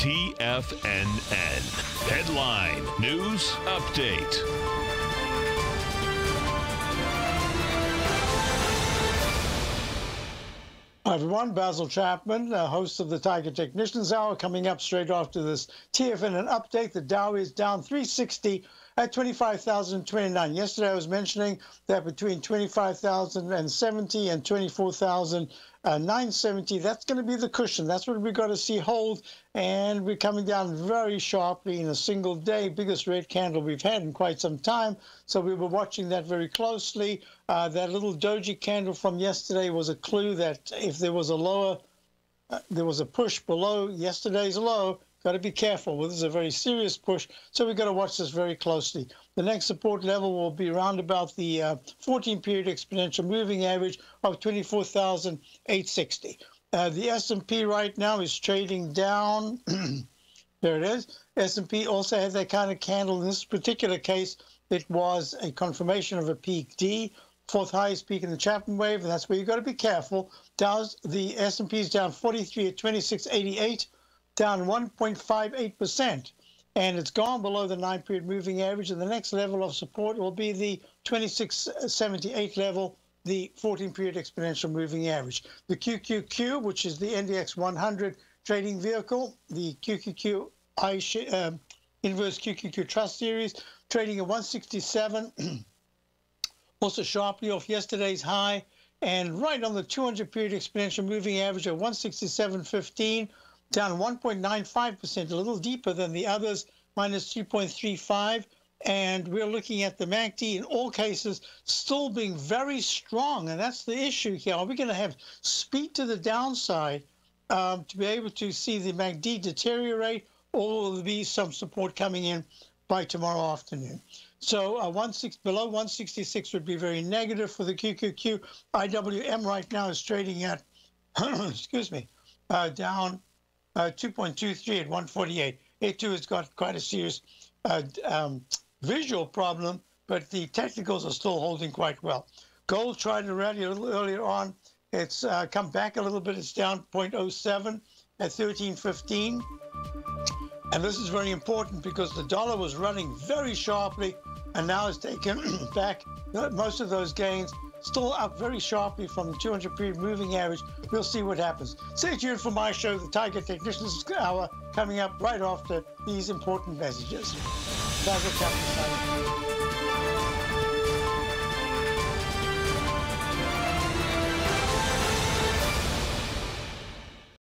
TFNN. Headline News Update. Hi everyone, Basil Chapman, host of the Tiger Technicians Hour, coming up straight after this TFNN update. The Dow is down 360 at 25,029. Yesterday I was mentioning that between 25,070 and 24,970, that's going to be the cushion. That's what we've got to see hold, and we're coming down very sharply in a single day, biggest red candle we've had in quite some time. So we were watching that very closely. That little doji candle from yesterday was a clue that if there was a lower, there was a push below yesterday's low. Got to be careful. Well, this is a very serious push, so we've got to watch this very closely. The next support level will be around about the 14-period exponential moving average of 24,860. The S&P right now is trading down. There it is. S&P also had that kind of candle. In this particular case, it was a confirmation of a peak D, fourth highest peak in the Chapman wave, and that's where you've got to be careful. The S&P is down 43 at 2688. Down 1.58%, and it's gone below the 9-period moving average, and the next level of support will be the 2678 level, the 14-period exponential moving average. The QQQ, which is the NDX 100 trading vehicle, the QQQ inverse QQQ trust series, trading at 167, also sharply off yesterday's high, and right on the 200-period exponential moving average at 167.15. Down 1.95%, a little deeper than the others, minus 3.35. And we're looking at the MACD in all cases still being very strong. And that's the issue here. Are we going to have speed to the downside to be able to see the MACD deteriorate, or will there be some support coming in by tomorrow afternoon? So below 166 would be very negative for the QQQ. IWM right now is trading at, excuse me, down 2.23 at 148. It too has got quite a serious visual problem, but the technicals are still holding quite well. Gold tried to rally a little earlier on. It's come back a little bit. It's down 0.07 at 13.15. And this is very important because the dollar was running very sharply and now has taken back most of those gains. Still up very sharply from the 200-period moving average. We'll see what happens. Stay tuned for my show, the Tiger Technicians Hour, coming up right after these important messages. Basil Chapman.